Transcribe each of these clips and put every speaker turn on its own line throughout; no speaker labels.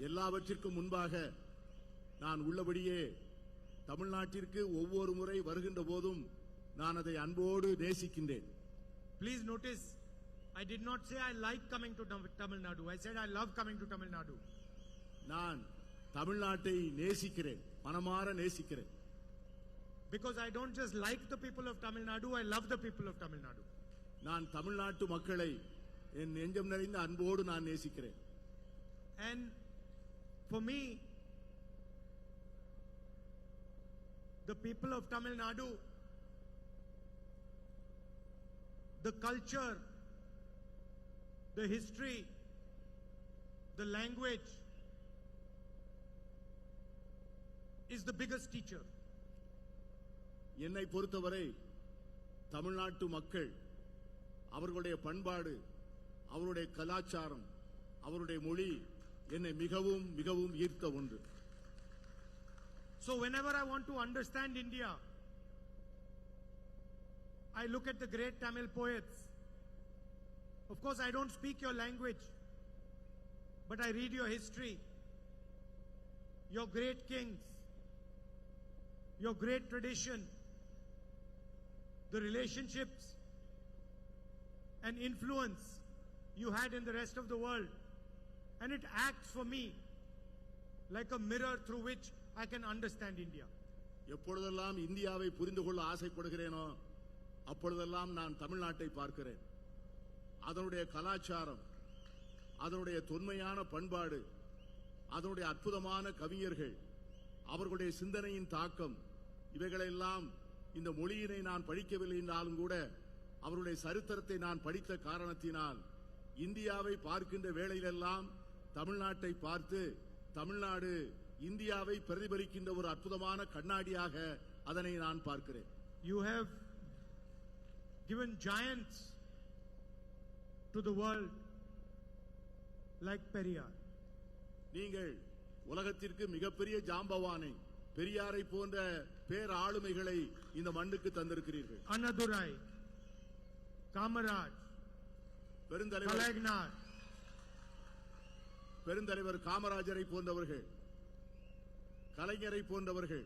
எல்லாவற்றிற்கும் முன்பாக நான் உள்ளபடியே தமிழ்நாட்டிற்கு ஒவ்வொரு முறை வருகின்ற போதும் நான் அதை அன்போடு நேசிக்கின்றேன்.
Please notice, I did not say I like coming to Tamil Nadu. I said I love coming to Tamil Nadu.
நான் தமிழ்நாட்டை நேசிக்கிறேன், மனமார நேசிக்கிறேன்.
Because I don't just like the people of Tamil Nadu, I love the people of Tamil Nadu.
நான் தமிழ்நாட்டு மக்களை என் நெஞ்சம் நிறைந்த அன்போடு நான் நேசிக்கிறேன்.
And for me, the people of Tamil Nadu, the culture, the history, the language is the biggest teacher.
என்னை பொறுத்தவரை தமிழ்நாட்டு மக்கள், அவர்களுடைய பண்பாடு, அவருடைய கலாச்சாரம், அவருடைய மொழி என்னை மிகவும் மிகவும் ஈர்த்த ஒன்று.
So whenever I want to understand India, I look at the great Tamil poets. Of course, I don't speak your language, but I read your history, your great kings, your great tradition, the relationships and influence you had in the rest of the world, and it acts for me like a mirror through which I can understand India.
எப்பொழுதெல்லாம் இந்தியாவை புரிந்து கொள்ள ஆசைப்படுகிறேனோ அப்பொழுதெல்லாம் நான் தமிழ்நாட்டை பார்க்கிறேன். அதனுடைய கலாச்சாரம், அதனுடைய தொன்மையான பண்பாடு, அதனுடைய அற்புதமான கவிஞர்கள், அவர்களுடைய சிந்தனையின் தாக்கம், இவைகளெல்லாம் இந்த மொழியினை நான் படிக்கவில்லை என்றாலும் கூட அவருடைய சரித்திரத்தை நான் படித்த காரணத்தினால் இந்தியாவை பார்க்கின்ற வேளையிலெல்லாம் தமிழ்நாட்டை பார்த்து தமிழ்நாடு இந்தியாவை பிரதிபலிக்கின்ற ஒரு அற்புதமான கண்ணாடியாக அதனை நான் பார்க்கிறேன்.
You have given giants to the world like Periyar.
நீங்கள் உலகத்திற்கு மிகப்பெரிய ஜாம்பவானை, பெரியாரை போன்ற பேர் ஆளுமைகளை இந்த மண்ணுக்கு தந்திருக்கிறீர்கள்.
Annadurai, Kamaraj,
பெருந்தலைவர் பெருந்தலைவர் காமராஜரை போன்றவர்கள், கலைஞரை போன்றவர்கள்,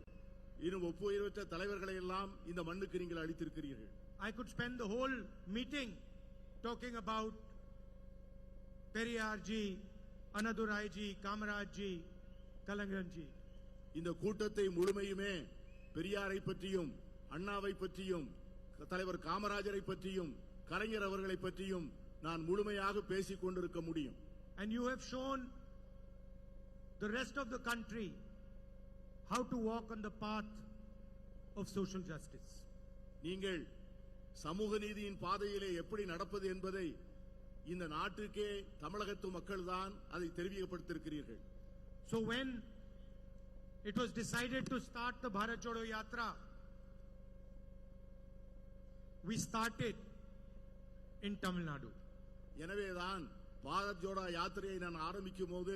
இன்னும் ஒப்புயர்வற்ற தலைவர்களை எல்லாம் இந்த மண்ணுக்கு நீங்கள் அளித்திருக்கிறீர்கள்.
I could spend the whole meeting talking about Periyar ji, Annadurai ji, Kamaraj ji, Kalaignarji ji.
இந்த கூட்டத்தை முழுமையுமே பெரியாரை பற்றியும், அண்ணாவை பற்றியும், தலைவர் காமராஜரை பற்றியும், கலைஞர் அவர்களை பற்றியும் நான் முழுமையாக பேசிக் கொண்டிருக்க முடியும்.
And you have shown the rest of the country how to walk on the path of social justice.
நீங்கள் சமூக நீதியின் பாதையிலே எப்படி நடப்பது என்பதை இந்த நாட்டுக்கே தமிழகத்து மக்கள் தான் அதை தெரிவிக்கப்படுத்தியிருக்கிறீர்கள்.
So when it was decided to start the Bharat Jodo Yatra, we started in Tamil Nadu.
எனவேதான் பாரத் ஜோடோ யாத்திரையை நான் ஆரம்பிக்கும் போது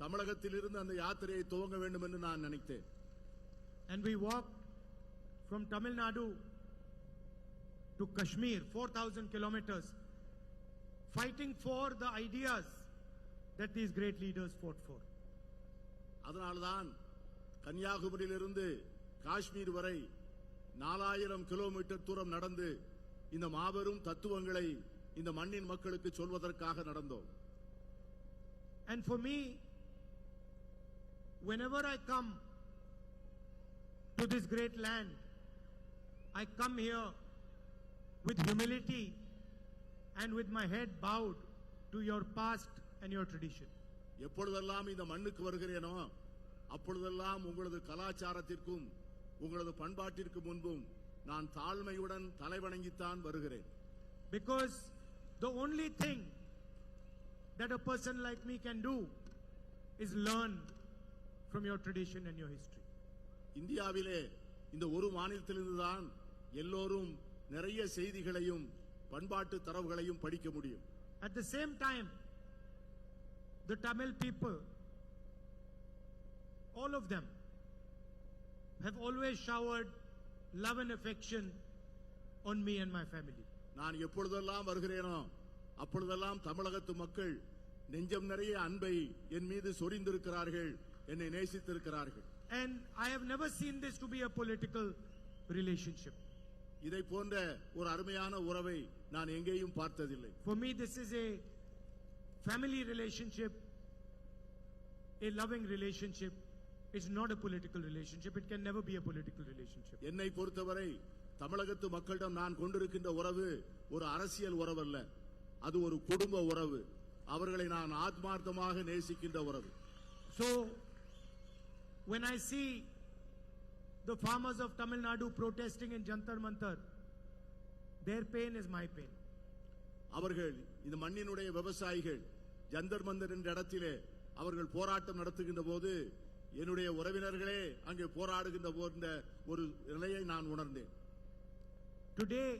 தமிழகத்திலிருந்து அந்த யாத்திரையை துவங்க வேண்டும் என்று நான் நினைத்தேன்.
And we walked from Tamil Nadu to Kashmir, 4,000 kilometers, fighting for the ideas that these great leaders fought for.
அதனால்தான் கன்னியாகுமரியிலிருந்து காஷ்மீர் வரை 4000 கிலோமீட்டர் தூரம் நடந்து இந்த மாபெரும் தத்துவங்களை இந்த மண்ணின் மக்களுக்கு சொல்வதற்காக நடந்தோம்.
And for me, whenever I come to this great land, I come here with humility and with my head bowed to your past and your tradition.
எப்பொழுதெல்லாம் இந்த மண்ணுக்கு வருகிறேனோ அப்பொழுதெல்லாம் உங்களது கலாச்சாரத்திற்கும் உங்களது பண்பாட்டிற்கு முன்பும் நான் தாழ்மையுடன் தலைவணங்கித்தான் வருகிறேன்.
Because the only thing that a person like me can do is learn from your tradition and your history.
இந்தியாவிலே இந்த ஒரு மாநிலத்திலிருந்துதான் எல்லோரும் நிறைய செய்திகளையும் பண்பாட்டு தரவுகளையும் படிக்க முடியும்.
At the same time, the Tamil people, all of them, have always showered love and affection on me and my family.
நான் எப்பொழுதெல்லாம் வருகிறேனோ அப்பொழுதெல்லாம் தமிழகத்து மக்கள் நெஞ்சம் நிறைய அன்பை என் மீது சொரிந்திருக்கிறார்கள், என்னை நேசித்திருக்கிறார்கள்.
And I have never seen this to be a political relationship.
இதை போன்ற ஒரு அருமையான உறவை நான் எங்கேயும் பார்த்ததில்லை.
For me, this is a family relationship, a loving relationship. It's not a political relationship. It can never be a political relationship.
என்னை பொறுத்தவரை தமிழகத்து மக்களிடம் நான் கொண்டிருக்கின்ற உறவு ஒரு அரசியல் உறவு அல்ல, அது ஒரு குடும்ப உறவு. அவர்களை நான் ஆத்மார்த்தமாக நேசிக்கின்ற உறவு.
So, when I see the farmers of Tamil Nadu protesting in Jantar Mantar, their pain is my pain.
அவர்கள் இந்த மண்ணினுடைய விவசாயிகள் ஜந்தர் மந்தர் என்ற இடத்திலே அவர்கள் போராட்டம் நடத்துகின்ற போது என்னுடைய உறவினர்களே அங்கே போராடுகின்ற போன்ற ஒரு நிலையை நான் உணர்ந்தேன்.
Today,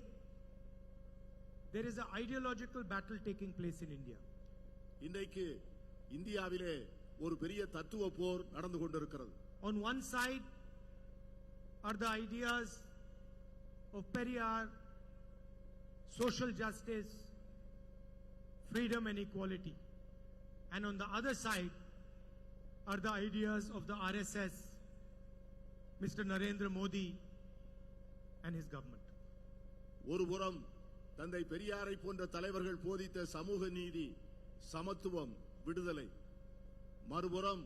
there is an ideological battle taking place in India.
இன்றைக்கு இந்தியாவிலே ஒரு பெரிய தத்துவ போர் நடந்து கொண்டிருக்கிறது.
On one side are the ideas of Periyar, social justice, freedom and equality. And on the other side are the ideas of the RSS, Mr. Narendra Modi and his government.
ஒரு புறம் தந்தை பெரியாரை போன்ற தலைவர்கள் போதித்த சமூக நீதி, சமத்துவம், விடுதலை, மறுபுறம்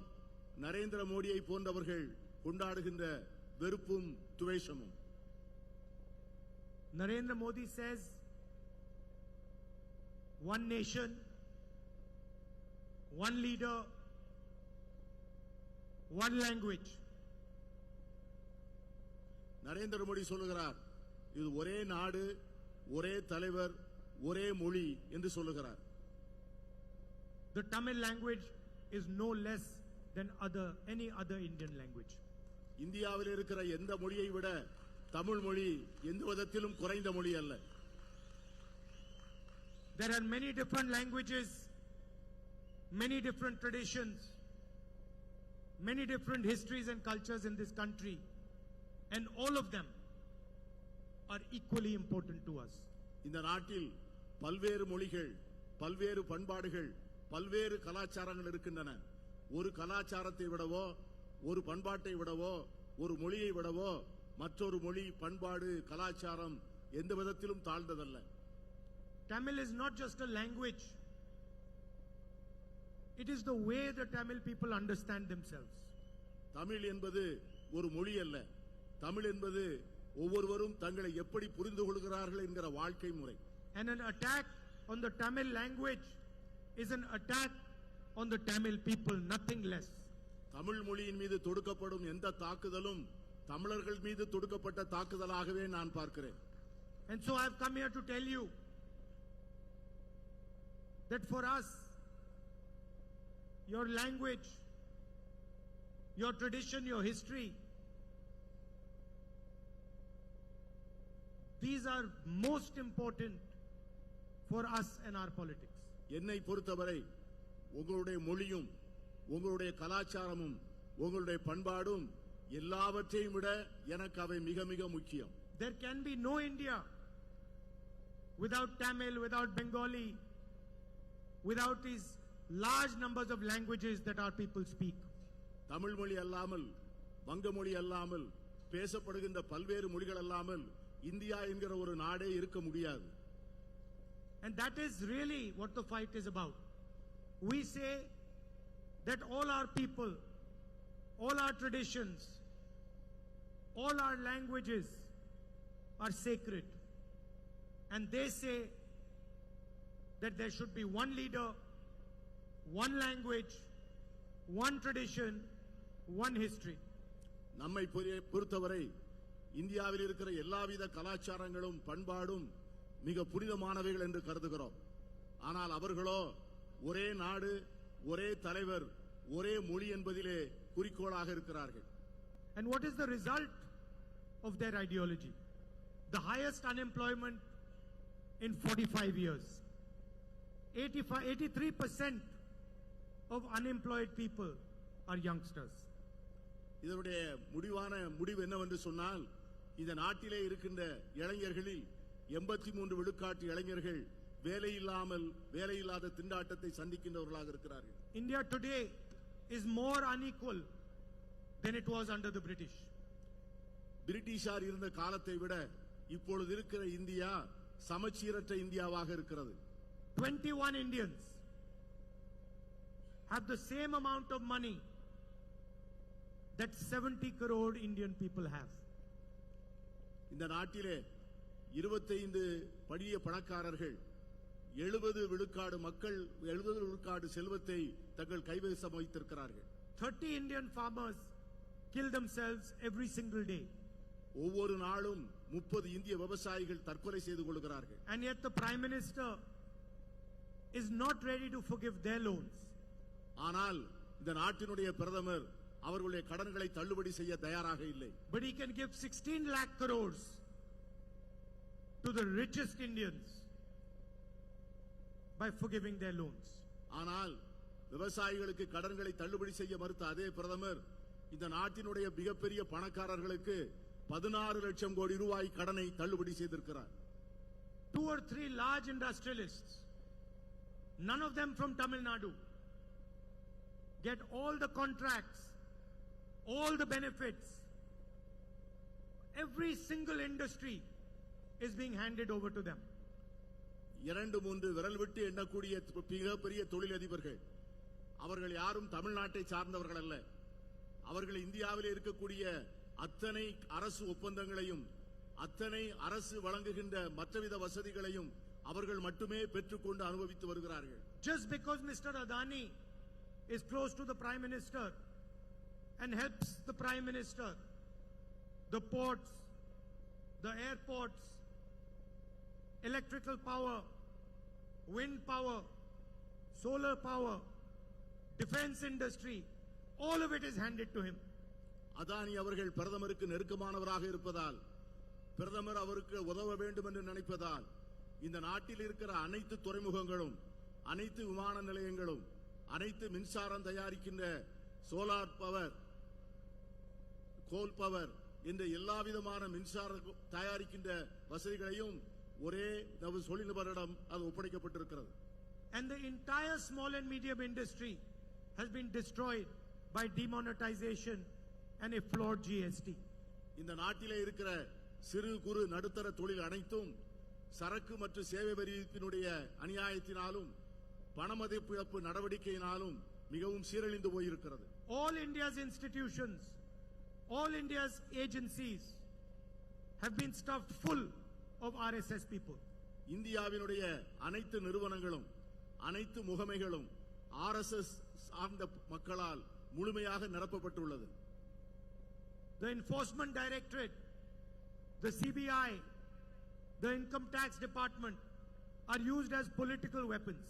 நரேந்திர மோடியை போன்றவர்கள் கொண்டாடுகின்ற வெறுப்பும் துவேஷமும்.
Narendra Modi says one nation, one leader, one language.
Narendra Modi சொல்லுகிறார், இது ஒரே நாடு, ஒரே தலைவர், ஒரே மொழி என்று சொல்லுகிறார்.
The Tamil language is no less than any other Indian language.
இந்தியாவில் இருக்கிற எந்த மொழியை விட தமிழ் மொழி எந்த விதத்திலும் குறைந்த மொழி அல்ல.
There are many different languages, many different traditions, many different histories and cultures in this country, and all of them are equally important to us.
இந்த நாட்டில் பல்வேறு மொழிகள், பல்வேறு பண்பாடுகள், பல்வேறு கலாச்சாரங்கள் இருக்கின்றன. ஒரு கலாச்சாரத்தை விடவோ, ஒரு பண்பாட்டை விடவோ, ஒரு மொழியை விடவோ மற்றொரு மொழி, பண்பாடு, கலாச்சாரம் எந்த விதத்திலும் தாழ்ந்ததல்ல.
Tamil is not just a language. It is the way the Tamil people understand themselves.
Tamil என்பது ஒரு மொழி அல்ல. தமிழ் என்பது ஒவ்வொருவரும் தங்களை எப்படி புரிந்து கொள்கிறார்கள் என்கிற வாழ்க்கை முறை.
And an attack on the Tamil language is an attack on the Tamil people, nothing less.
Tamil மொழியின் மீது தொடுக்கப்படும் எந்த தாக்குதலும் தமிழர்கள் மீது தொடுக்கப்பட்ட தாக்குதலாகவே நான் பார்க்கிறேன்.
And so I have come here to tell you that for us, your language, your tradition, your history, these are most important for us and our politics.
என்னை பொறுத்தவரை உங்களுடைய மொழியும், உங்களுடைய கலாச்சாரமும், உங்களுடைய பண்பாடும் எல்லாவற்றையும் விட எனக்கு அவை மிக மிக முக்கியம்.
There can be no India without Tamil, without Bengali, without these large numbers of languages that our people speak.
Tamil மொழி அல்லாமல், வங்க மொழி அல்லாமல், பேசப்படுகின்ற பல்வேறு மொழிகள் அல்லாமல் இந்தியா என்கிற ஒரு நாடே இருக்க முடியாது.
And that is really what the fight is about. We say that all our people, all our traditions, all our languages are sacred. And they say that there should be one leader, one language, one tradition, one history.
நம்மை பொறுத்தவரை இந்தியாவில் இருக்கிற எல்லாவித கலாச்சாரங்களும் பண்பாடும் மிக புனிதமானவைகள் என்று கருதுகிறோம். ஆனால் அவர்களோ ஒரே நாடு, ஒரே தலைவர், ஒரே மொழி என்பதிலே குறிக்கோளாக இருக்கிறார்கள்.
And what is the result of their ideology? The highest unemployment in 45 years. 83% of unemployed people are youngsters.
இதனுடைய முடிவு என்னவென்று சொன்னால், இந்த நாட்டிலே இருக்கின்ற இளைஞர்களில் 83 விழுக்காட்டு இளைஞர்கள் வேலையில்லாத திண்டாட்டத்தை சந்திக்கின்றவர்களாக இருக்கிறார்கள்.
India today is more unequal than it was under the British.
பிரிட்டிஷார் இருந்த காலத்தை விட இப்பொழுது இருக்கிற இந்தியா சமச்சீரற்ற இந்தியாவாக இருக்கிறது.
21 Indians have the same amount of money that 70 crore Indian people have.
இந்த நாட்டிலே 25 படிய பணக்காரர்கள் 70 விழுக்காடு மக்கள் 70 விழுக்காடு செல்வத்தை தங்கள் கைவசம் வைத்திருக்கிறார்கள்.
30 Indian farmers kill themselves every single day.
ஒவ்வொரு நாளும் 30 இந்திய விவசாயிகள் தற்கொலை செய்து கொள்கிறார்கள்.
And yet the Prime Minister is not ready to forgive their loans.
ஆனால் இந்த நாட்டினுடைய பிரதமர் அவர்களுடைய கடன்களை தள்ளுபடி செய்ய தயாராக இல்லை.
But he can give 16 lakh crores to the richest Indians by forgiving their loans.
ஆனால் விவசாயிகளுக்கு கடன்களை தள்ளுபடி செய்ய மறுத்த அதே பிரதமர் இந்த நாட்டினுடைய மிகப்பெரிய பணக்காரர்களுக்கு 16 லட்சம் கோடி ரூபாய் கடனை தள்ளுபடி செய்திருக்கிறார்.
2 or 3 large industrialists, none of them from Tamil Nadu, get all the contracts, all the benefits. Every single industry is being handed over to them.
2-3 விரல் விட்டு எண்ணக்கூடிய மிகப்பெரிய தொழிலதிபர்கள் அவர்கள் யாரும் தமிழ்நாட்டை சார்ந்தவர்கள் அல்ல. அவர்கள் இந்தியாவில் இருக்கக்கூடிய அத்தனை அரசு ஒப்பந்தங்களையும் அத்தனை அரசு வழங்குகின்ற மற்றவித வசதிகளையும் அவர்கள் மட்டுமே பெற்றுக்கொண்டு அனுபவித்து வருகிறார்கள்.
Just because Mr. Adani is close to the Prime Minister and helps the Prime Minister, the ports, the airports, electrical power, wind power, solar power, defense industry, all of it is handed to him.
Adani அவர்கள் பிரதமருக்கு நெருக்கமானவராக இருப்பதால் பிரதமர் அவருக்கு உதவ வேண்டும் என்று நினைப்பதால் இந்த நாட்டில் இருக்கிற அனைத்து துறைமுகங்களும் அனைத்து விமான நிலையங்களும் அனைத்து மின்சாரம் தயாரிக்கின்ற சோலார் பவர் கோல் பவர் என்ற எல்லா விதமான மின்சார தயாரிக்கின்ற வசதிகளையும் ஒரே தொழில்நுட்பரிடம் அது ஒப்படைக்கப்பட்டிருக்கிறது.
And the entire small and medium industry has been destroyed by demonetization and a flawed GST.
இந்த நாட்டிலே இருக்கிற சிறு குறு நடுத்தர தொழில் அனைத்தும் சரக்கு மற்றும் சேவை வரியினுடைய அநியாயத்தினாலும் பணமதிப்பு இழப்பு நடவடிக்கையினாலும் மிகவும் சீரழிந்து போயிருக்கிறது.
All India's institutions, all India's agencies have been stuffed full of RSS people.
இந்தியாவினுடைய அனைத்து நிறுவனங்களும் அனைத்து முகமைகளும் RSS சார்ந்த மக்களால் முழுமையாக நிரப்பப்பட்டுள்ளது.
The Enforcement Directorate, the CBI, the Income Tax Department are used as political weapons.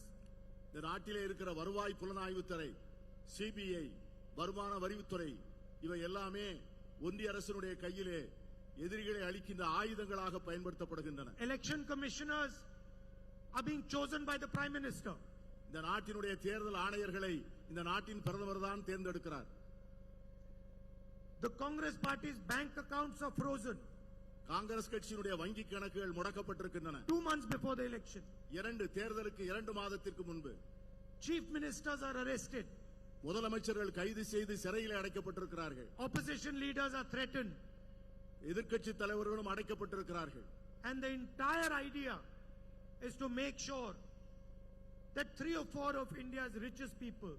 இந்த நாட்டிலே இருக்கிற வருவாய் புலனாய்வுத்துறை, CBI, வருமான வரித்துறை இவை எல்லாமே ஒன்றிய அரசினுடைய கையிலே எதிரிகளை அழிக்கின்ற ஆயுதங்களாக பயன்படுத்தப்படுகின்றன.
Election commissioners are being chosen by the Prime Minister.
இந்த நாட்டினுடைய தேர்தல் ஆணையர்களை இந்த நாட்டின் பிரதமர் தான் தேர்ந்தெடுக்கிறார்.
The Congress party's bank accounts are frozen.
Congress கட்சியினுடைய வங்கி கணக்குகள் முடக்கப்பட்டிருக்கின்றன.
2 months before the election.
தேர்தலுக்கு 2 மாதத்திற்கு முன்பு.
Chief ministers are arrested.
முதலமைச்சர்கள் கைது செய்து சிறையில் அடைக்கப்பட்டிருக்கிறார்கள்.
Opposition leaders are threatened.
எதிர்க்கட்சி தலைவர்களும் அடைக்கப்பட்டிருக்கிறார்கள்.
And the entire idea is to make sure that 3 or 4 of India's richest people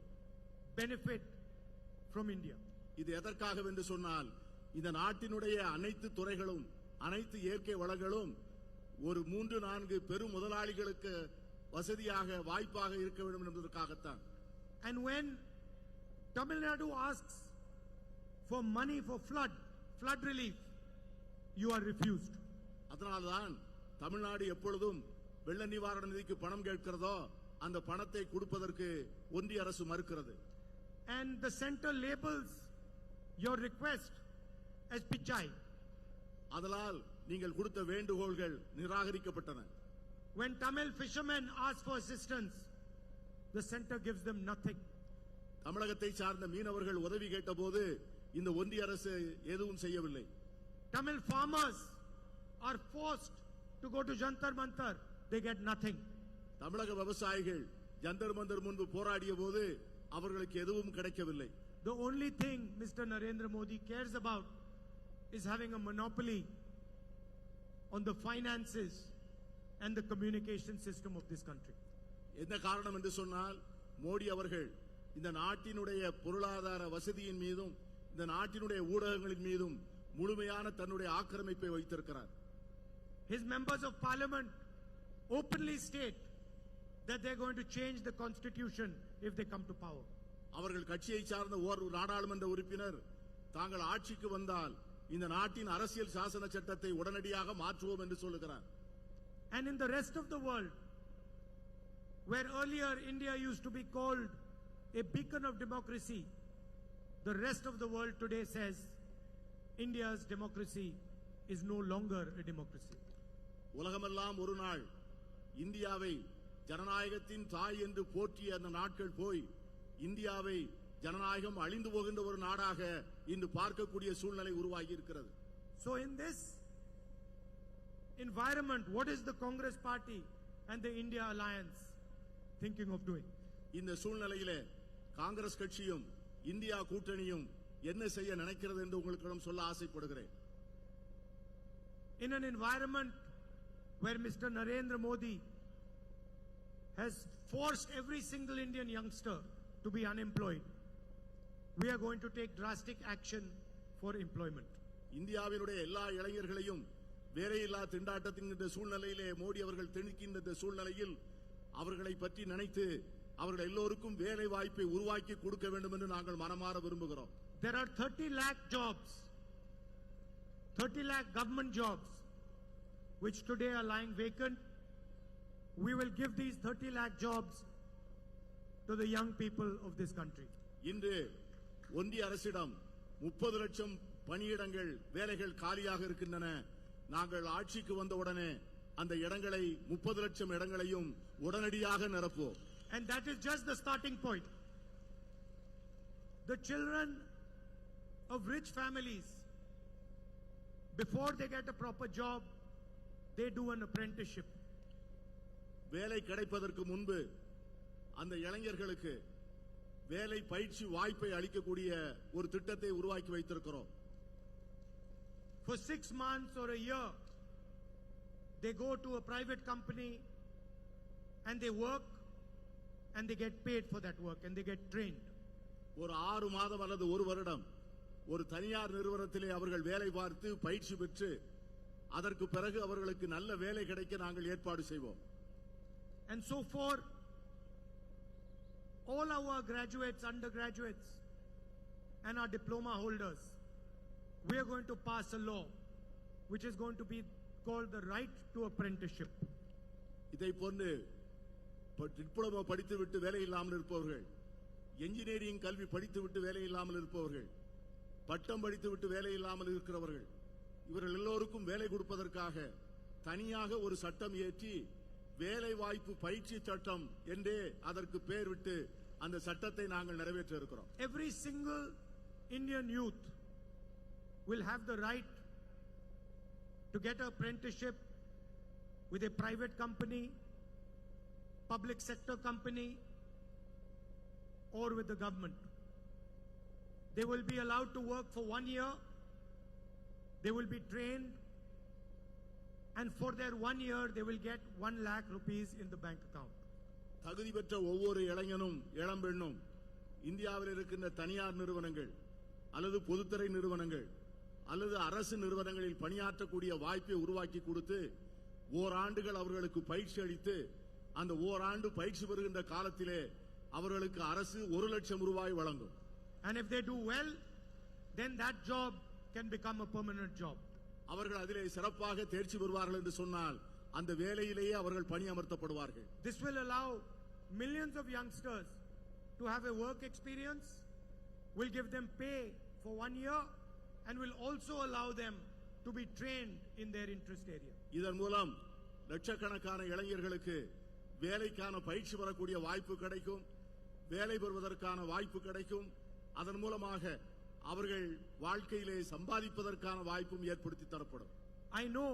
benefit from India.
இது எதற்காக என்று சொன்னால் இந்த நாட்டினுடைய அனைத்து துறைகளும் அனைத்து இயற்கை வளங்களும் ஒரு 3-4 பெரும் முதலாளிகளுக்கு வசதியாக வாய்ப்பாக இருக்க வேண்டும் என்பதற்காகத்தான்.
And when Tamil Nadu asks for money for flood relief, you are refused.
அதனால்தான் தமிழ்நாடு எப்பொழுதும் வெள்ள நிவாரண நிதிக்கு பணம் கேட்கிறதோ அந்த பணத்தை கொடுப்பதற்கு ஒன்றிய அரசு மறுக்கிறது.
And the center labels your request as pichai.
அதனால் நீங்கள் கொடுத்த வேண்டுகோள்கள் நிராகரிக்கப்பட்டன.
When Tamil fishermen ask for assistance, the center gives them nothing.
தமிழகத்தை சார்ந்த மீனவர்கள் உதவி கேட்டபோது இந்த ஒன்றிய அரசு எதுவும் செய்யவில்லை.
Tamil farmers are forced to go to Jantar Mantar, they get nothing.
தமிழக விவசாயிகள் ஜந்தர் மந்தர் முன்பு போராடிய போது அவர்களுக்கு எதுவும் கிடைக்கவில்லை.
The only thing Mr. Narendra Modi cares about is having a monopoly on the finances and the communication system of this country.
என்ன காரணம் என்று சொன்னால் மோடி அவர்கள் இந்த நாட்டினுடைய பொருளாதார வசதியின் மீதும் இந்த நாட்டினுடைய ஊடகங்களின் மீதும் முழுமையான தன்னுடைய ஆக்கிரமிப்பை வைத்திருக்கிறார்.
His members of parliament openly state that they are going to change the constitution if they come to power.
அவர்கள் கட்சியை சார்ந்த ஒரு நாடாளுமன்ற உறுப்பினர் தாங்கள் ஆட்சிக்கு வந்தால் இந்த நாட்டின் அரசியல் சாசன சட்டத்தை உடனடியாக மாற்றுவோம் என்று சொல்லுகிறார்.
And in the rest of the world, where earlier India used to be called a beacon of democracy, the rest of the world today says India's democracy is no longer a democracy.
உலகமெல்லாம் ஒரு நாள் இந்தியாவை ஜனநாயகத்தின் தாய் என்று போற்றிய அந்த நாட்கள் போய் இந்தியாவை ஜனநாயகம் அழிந்து போகின்ற ஒரு நாடாக இன்று பார்க்கக்கூடிய சூழ்நிலை உருவாகி இருக்கிறது.
So in this environment, what is the Congress party and the India alliance thinking of doing?
இந்த சூழ்நிலையிலே காங்கிரஸ் கட்சியும் இந்தியா கூட்டணியும் என்ன செய்ய நினைக்கிறது என்று உங்களுக்கு சொல்ல ஆசைப்படுகிறேன்.
In an environment where Mr. Narendra Modi has forced every single Indian youngster to be unemployed, we are going to take drastic action for employment.
இந்தியாவினுடைய எல்லா இளைஞர்களையும் வேலையில்லா திண்டாட்டத்தின் சூழ்நிலையிலே மோடி அவர்கள் திணிக்கின்ற சூழ்நிலையில் அவர்களை பற்றி நினைத்து அவர்கள் எல்லோருக்கும் வேலை வாய்ப்பை உருவாக்கி கொடுக்க வேண்டும் என்று நாங்கள் மனமாற விரும்புகிறோம்.
There are 30 lakh jobs, 30 lakh government jobs which today are lying vacant. We will give these 30 lakh jobs to the young people of this country.
இன்று ஒன்றிய அரசிடம் 30 லட்சம் பணியிடங்கள் வேலைகள் காலியாக இருக்கின்றன. நாங்கள் ஆட்சிக்கு வந்தவுடனே அந்த இடங்களை 30 லட்சம் இடங்களையும் உடனடியாக நிரப்புவோம்.
And that is just the starting point. The children of rich families, before they get a proper job, they do an apprenticeship.
வேலை கிடைப்பதற்கு முன்பு அந்த இளைஞர்களுக்கு வேலை பயிற்சி வாய்ப்பை அளிக்கக்கூடிய ஒரு திட்டத்தை உருவாக்கி வைத்திருக்கிறோம்.
For 6 months or a year, they go to a private company and they work and they get paid for that work and they get trained.
ஒரு 6 மாதம் அல்லது ஒரு வருடம் ஒரு தனியார் நிறுவனத்திலே அவர்கள் வேலை பார்த்து பயிற்சி பெற்று அதற்கு பிறகு அவர்களுக்கு நல்ல வேலை கிடைக்க நாங்கள் ஏற்பாடு செய்வோம்.
And so for all our graduates, undergraduates and our diploma holders, we are going to pass a law which is going to be called the right to apprenticeship.
இதை போன்று டிப்ளமோ படித்துவிட்டு வேலை இல்லாமல் இருப்பவர்கள், என்ஜினியரிங் கல்வி படித்துவிட்டு வேலை இல்லாமல் இருப்பவர்கள், பட்டம் படித்துவிட்டு வேலை இல்லாமல் இருக்கிறவர்கள், இவர்கள் எல்லோருக்கும் வேலை கொடுப்பதற்காக தனியாக ஒரு சட்டம் இயற்றி வேலை வாய்ப்பு பயிற்சி சட்டம் என்றே அதற்கு பெயர் விட்டு அந்த சட்டத்தை நாங்கள் நிறைவேற்ற இருக்கிறோம்.
Every single Indian youth will have the right to get an apprenticeship with a private company, public sector company, or with the government. They will be allowed to work for 1 year. They will be trained, and for their 1 year they will get 1 lakh rupees in the bank account.
தகுதி பெற்ற ஒவ்வொரு இளைஞனும் இளம்பெண்ணும் இந்தியாவில் இருக்கின்ற தனியார் நிறுவனங்கள் அல்லது பொதுத்துறை நிறுவனங்கள் அல்லது அரசு நிறுவனங்களில் பணியாற்றக்கூடிய வாய்ப்பை உருவாக்கி கொடுத்து ஓராண்டுகள் அவர்களுக்கு பயிற்சி அளித்து அந்த ஓராண்டு பயிற்சி பெறுகின்ற காலத்திலே அவர்களுக்கு அரசு 1 லட்சம் ரூபாய் வழங்கும்.
And if they do well, then that job can become a permanent job.
அவர்கள் அதிலே சிறப்பாக தேர்ச்சி பெறுவார்கள் என்று சொன்னால் அந்த வேலையிலேயே அவர்கள் பணியமர்த்தப்படுவார்கள்.
This will allow millions of youngsters to have a work experience, will give them pay for 1 year, and will also allow them to be trained in their interest area.
இதன் மூலம் லட்சக்கணக்கான இளைஞர்களுக்கு வேலைக்கான பயிற்சி பெறக்கூடிய வாய்ப்பு கிடைக்கும், வேலை பெறுவதற்கான வாய்ப்பு கிடைக்கும். அதன் மூலமாக அவர்கள் வாழ்க்கையிலே சம்பாதிப்பதற்கான வாய்ப்பும் ஏற்படுத்தி தரப்படும்.
I know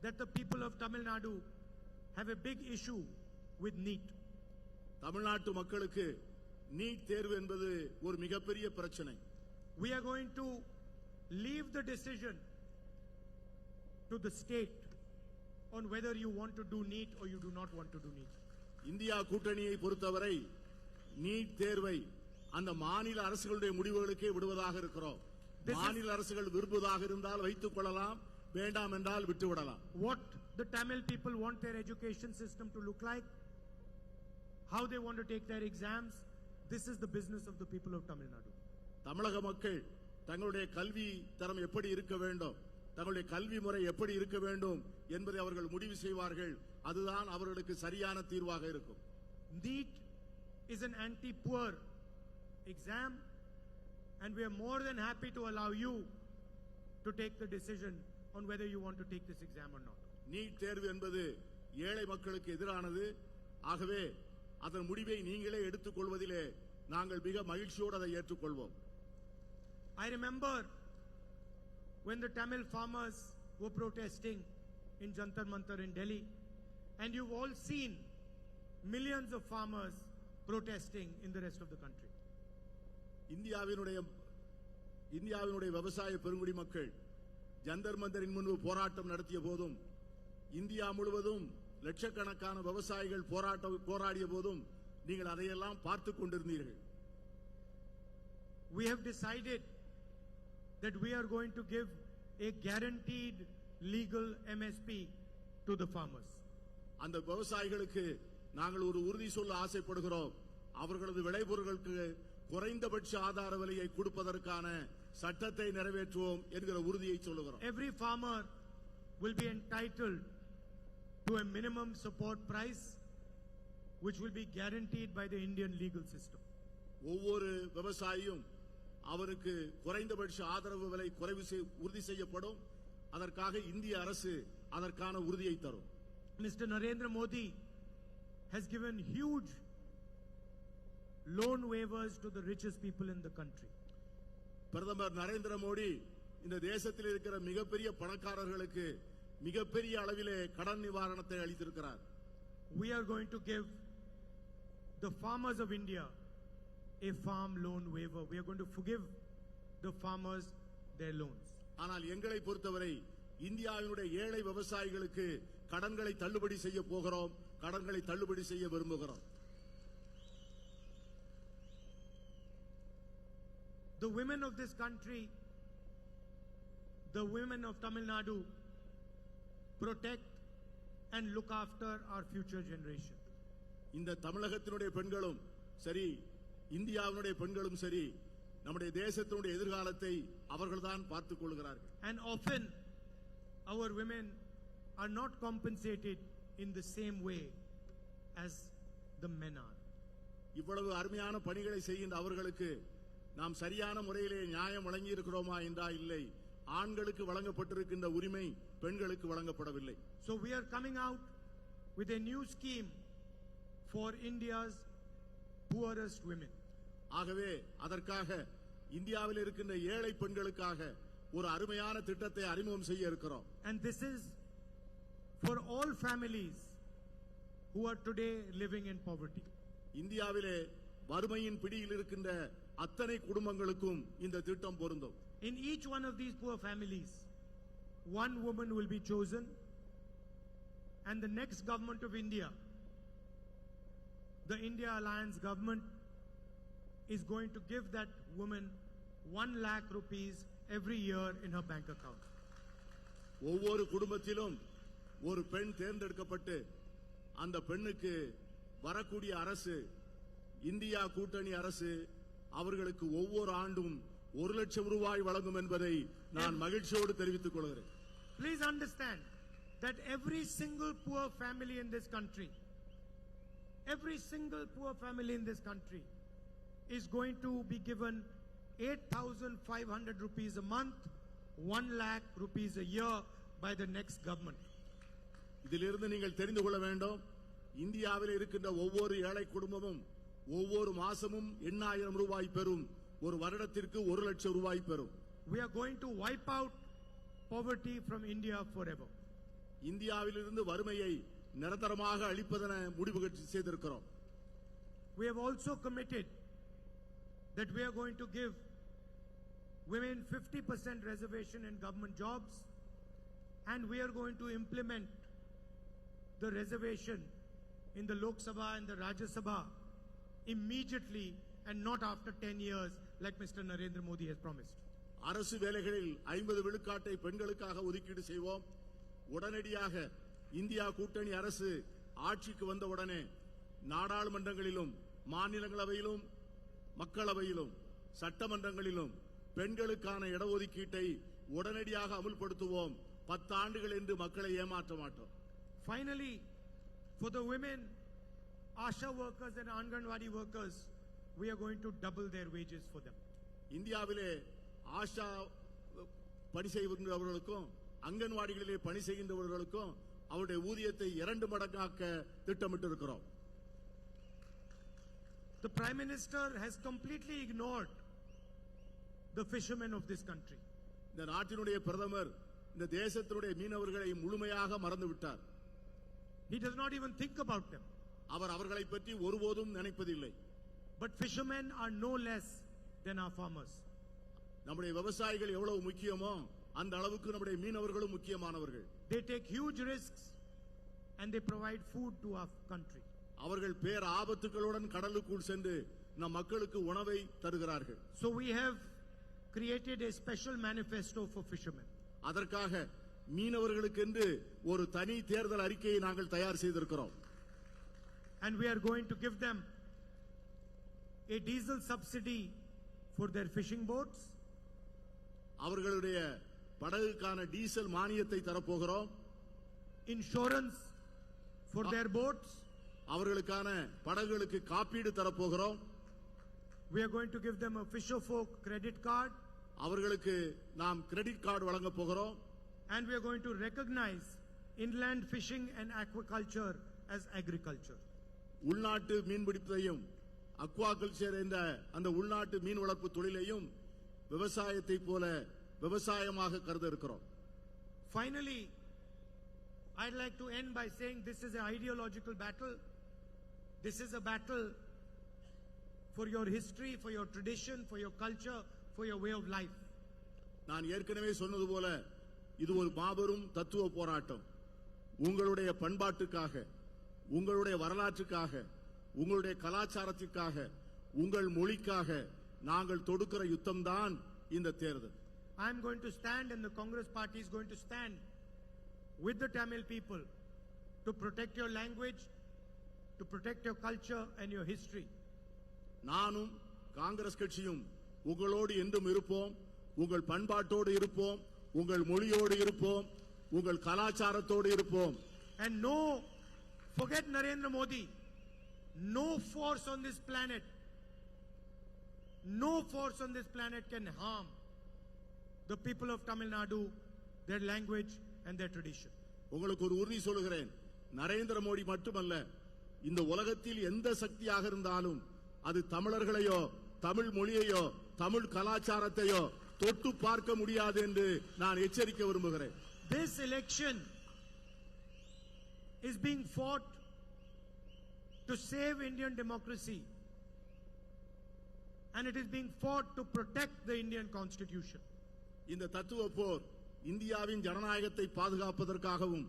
that the people of Tamil Nadu have a big issue with NEET.
தமிழ்நாட்டு மக்களுக்கு நீட் தேர்வு என்பது ஒரு மிகப்பெரிய பிரச்சனை.
We are going to leave the decision to the state on whether you want to do NEET or you do not want to do NEET.
India கூட்டணியை பொறுத்தவரை NEET தேர்வை அந்த மாநில அரசுகளுடைய முடிவுகளுக்கே விடுவதாக இருக்கிறோம். மாநில அரசுகள் விரும்புவதாக இருந்தால் வைத்துக் கொள்ளலாம், வேண்டாம் என்றால் விட்டுவிடலாம்.
What the Tamil people want their education system to look like, how they want to take their exams, this is the business of the people of Tamil Nadu.
தமிழக மக்கள் தங்களுடைய கல்வி தரம் எப்படி இருக்க வேண்டும், தங்களுடைய கல்வி முறை எப்படி இருக்க வேண்டும் என்பதை அவர்கள் முடிவு செய்வார்கள். அதுதான் அவர்களுக்கு சரியான தீர்வாக இருக்கும்.
NEET is an anti-poor exam, and we are more than happy to allow you to take the decision on whether you want to take this exam or not.
NEET தேர்வு என்பது ஏழை மக்களுக்கு எதிரானது. ஆகவே அதன் முடிவை நீங்களே எடுத்துக்கொள்வதிலே நாங்கள் மிக மகிழ்ச்சியோடு அதை ஏற்றுக்கொள்வோம்.
I remember when the Tamil farmers were protesting in Jantar Mantar in Delhi, and you've all seen millions of farmers protesting in the rest of the country.
இந்தியாவினுடைய விவசாய பெருங்குடி மக்கள் ஜந்தர் மந்தரின் முன்பு போராட்டம் நடத்திய போதும், இந்தியா முழுவதும் லட்சக்கணக்கான விவசாயிகள் போராடிய போதும் நீங்கள் அதையெல்லாம் பார்த்துக் கொண்டிருந்தீர்கள்.
We have decided that we are going to give a guaranteed legal MSP to the farmers.
அந்த விவசாயிகளுக்கு நாங்கள் ஒரு உறுதி சொல்ல ஆசைப்படுகிறோம். அவர்களது விளைபொருட்களுக்கு குறைந்தபட்ச ஆதார விலையை கொடுப்பதற்கான சட்டத்தை நிறைவேற்றுவோம் என்கிற உறுதியை சொல்லுகிறோம்.
Every farmer will be entitled to a minimum support price which will be guaranteed by the Indian legal system.
ஒவ்வொரு விவசாயியும் அவருக்கு குறைந்தபட்ச ஆதரவு விலை உறுதி செய்யப்படும். அதற்காக இந்திய அரசு அதற்கான உறுதியை தரும்.
Mr. Narendra Modi has given huge loan waivers to the richest people in the country.
பிரதமர் நரேந்திர மோடி இந்த தேசத்தில் இருக்கிற மிகப்பெரிய பணக்காரர்களுக்கு மிகப்பெரிய அளவிலே கடன் நிவாரணத்தை அளித்திருக்கிறார்.
We are going to give the farmers of India a farm loan waiver. We are going to forgive the farmers their loans.
ஆனால் எங்களை பொறுத்தவரை இந்தியாவினுடைய ஏழை விவசாயிகளுக்கு கடன்களை தள்ளுபடி செய்ய போகிறோம், கடன்களை தள்ளுபடி செய்ய விரும்புகிறோம்.
The women of this country, the women of Tamil Nadu, protect and look after our future generation.
இந்த தமிழகத்தினுடைய பெண்களும் சரி, இந்தியாவினுடைய பெண்களும் சரி, நம்முடைய தேசத்தினுடைய எதிர்காலத்தை அவர்கள்தான் பார்த்துக் கொள்கிறார்கள்.
And often our women are not compensated in the same way as the men are.
இவ்வளவு அருமையான பணிகளை செய்கின்ற அவர்களுக்கு நாம் சரியான முறையிலே நியாயம் வழங்கி இருக்கிறோமா என்றால் இல்லை. ஆண்களுக்கு வழங்கப்பட்டிருக்கின்ற உரிமை பெண்களுக்கு வழங்கப்படவில்லை.
So we are coming out with a new scheme for India's poorest women.
ஆகவே அதற்காக இந்தியாவில் இருக்கின்ற ஏழை பெண்களுக்காக ஒரு அருமையான திட்டத்தை அறிமுகம் செய்ய இருக்கிறோம்.
And this is for all families who are today living in poverty.
இந்தியாவிலே வறுமையின் பிடியில் இருக்கின்ற அத்தனை குடும்பங்களுக்கும் இந்த திட்டம் பொருந்தும்.
In each one of these poor families, one woman will be chosen, and the next government of India, the India Alliance government, is going to give that woman 1 lakh rupees every year in her bank account.
ஒவ்வொரு குடும்பத்திலும் ஒரு பெண் தேர்ந்தெடுக்கப்பட்டு அந்த பெண்ணுக்கு வரக்கூடிய அரசு, India கூட்டணி அரசு அவர்களுக்கு ஒவ்வொரு ஆண்டும் 1 லட்சம் ரூபாய் வழங்கும் என்பதை நான் மகிழ்ச்சியோடு தெரிவித்துக் கொள்கிறேன்.
Please understand that every single poor family in this country, is going to be given 8,500 rupees a month, 1 lakh rupees a year by the next government.
இதிலிருந்து நீங்கள் தெரிந்து கொள்ள வேண்டும், இந்தியாவில் இருக்கின்ற ஒவ்வொரு ஏழை குடும்பமும் ஒவ்வொரு மாசமும் 8,000 ரூபாய் பெறும். ஒரு வருடத்திற்கு 1 லட்சம் ரூபாய் பெறும்.
We are going to wipe out poverty from India forever.
இந்தியாவிலிருந்து வறுமையை நிரந்தரமாக அளிப்பதென முடிவு செய்திருக்கிறோம்.
We have also committed that we are going to give women 50% reservation in government jobs, and we are going to implement the reservation in the Lok Sabha and the Rajya Sabha immediately and not after 10 years like Mr. Narendra Modi has promised.
அரசு வேலைகளில் 50 விழுக்காட்டை பெண்களுக்காக ஒதுக்கீடு செய்வோம். உடனடியாக India கூட்டணி அரசு ஆட்சிக்கு வந்த உடனே நாடாளுமன்றங்களிலும் மாநிலங்களவையிலும் மக்களவையிலும் சட்டமன்றங்களிலும் பெண்களுக்கான இடஒதுக்கீட்டை உடனடியாக அமுல்படுத்துவோம். 10 ஆண்டுகள் என்று மக்களை ஏமாற்ற மாட்டோம்.
Finally, for the women, ASHA workers and Anganwadi workers, we are going to double their wages for them.
இந்தியாவிலே ஆஷா பணி செய்கின்றவர்களுக்கும் அங்கன்வாடிகளிலே பணி செய்கின்றவர்களுக்கும் அவருடைய ஊதியத்தை 2 மடங்காக்க திட்டமிட்டிருக்கிறோம்.
The Prime Minister has completely ignored the fishermen of this country.
இந்த நாட்டினுடைய பிரதமர் இந்த தேசத்தினுடைய மீனவர்களை முழுமையாக மறந்து விட்டார்.
He does not even think about them.
அவர் அவர்களை பற்றி ஒருபோதும் நினைப்பதில்லை.
But fishermen are no less than our farmers.
நம்முடைய விவசாயிகள் எவ்வளவு முக்கியமோ அந்த அளவுக்கு நம்முடைய மீனவர்களும் முக்கியமானவர்கள்.
They take huge risks and they provide food to our country.
அவர்கள் பேர் ஆபத்துகளுடன் கடலுக்குள் சென்று நம் மக்களுக்கு உணவை தருகிறார்கள்.
So we have created a special manifesto for fishermen.
அதற்காக மீனவர்களுக்கென்று ஒரு தனி தேர்தல் அறிக்கையை நாங்கள் தயார் செய்திருக்கிறோம்.
And we are going to give them a diesel subsidy for their fishing boats.
அவர்களுடைய படகுக்கான டீசல் மானியத்தை தரப்போகிறோம்.
Insurance for their boats.
அவர்களுக்கான படகுகளுக்கு காப்பீடு தரப்போகிறோம்.
We are going to give them a fisher folk credit card.
அவர்களுக்கு நாம் கிரெடிட் கார்டு வழங்க போகிறோம்.
And we are going to recognize inland fishing and aquaculture as agriculture.
உள்நாட்டு மீன்பிடிப்பையும் aquaculture என்ற அந்த உள்நாட்டு மீன் வளர்ப்பு தொழிலையும் விவசாயத்தை போல விவசாயமாக கருத இருக்கிறோம்.
Finally, I'd like to end by saying this is an ideological battle. This is a battle for your history, for your tradition, for your culture, for your way of life.
நான் ஏற்கனவே சொன்னது போல இது ஒரு மாபெரும் தத்துவ போராட்டம். உங்களுடைய பண்பாட்டுக்காக, உங்களுடைய வரலாற்றுக்காக, உங்களுடைய கலாச்சாரத்திற்காக, உங்கள் மொழிக்காக நாங்கள் தொடுக்கிற யுத்தம் தான் இந்த தேர்தல்.
I am going to stand and the Congress party is going to stand with the Tamil people to protect your language, to protect your culture and your history.
நானும் காங்கிரஸ் கட்சியும் உங்களோடு என்றும் இருப்போம். உங்கள் பண்பாட்டோடு இருப்போம், உங்கள் மொழியோடு இருப்போம், உங்கள் கலாச்சாரத்தோடு இருப்போம்.
And no, forget Narendra Modi, no force on this planet can harm the people of Tamil Nadu, their language and their tradition.
உங்களுக்கு ஒரு உறுதி சொல்கிறேன், நரேந்திர மோடி மட்டுமல்ல, இந்த உலகத்தில் எந்த சக்தியாக இருந்தாலும் அது தமிழர்களையோ தமிழ் மொழியையோ தமிழ் கலாச்சாரத்தையோ தொட்டு பார்க்க முடியாது என்று நான் எச்சரிக்க விரும்புகிறேன்.
This election is being fought to save Indian democracy, and it is being fought to protect the Indian Constitution.
இந்த தத்துவ போர் இந்தியாவின் ஜனநாயகத்தை பாதுகாப்பதற்காகவும்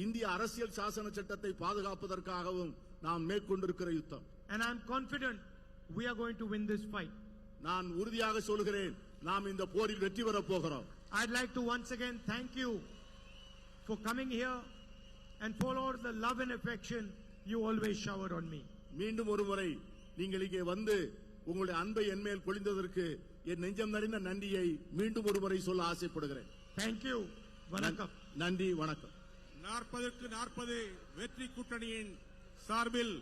இந்திய அரசியல் சாசன சட்டத்தை பாதுகாப்பதற்காகவும் நாம் மேற்கொண்டிருக்கிற யுத்தம்.
And I am confident we are going to win this fight.
நான் உறுதியாக சொல்கிறேன், நாம் இந்த போரில் வெற்றி பெறப் போகிறோம்.
I'd like to once again thank you for coming here and for all the love and affection you always shower on me.
மீண்டும் ஒரு முறை நீங்கள் இங்கே வந்து உங்களுடைய அன்பை என்மேல் பொழிந்ததற்கு என் நெஞ்சம் நிறைந்த நன்றியை மீண்டும் ஒரு முறை சொல்ல ஆசைப்படுகிறேன்.
Thank you. வணக்கம்.
நன்றி, வணக்கம்.
40க்கு 40 வெற்றி கூட்டணியின் சார்பில்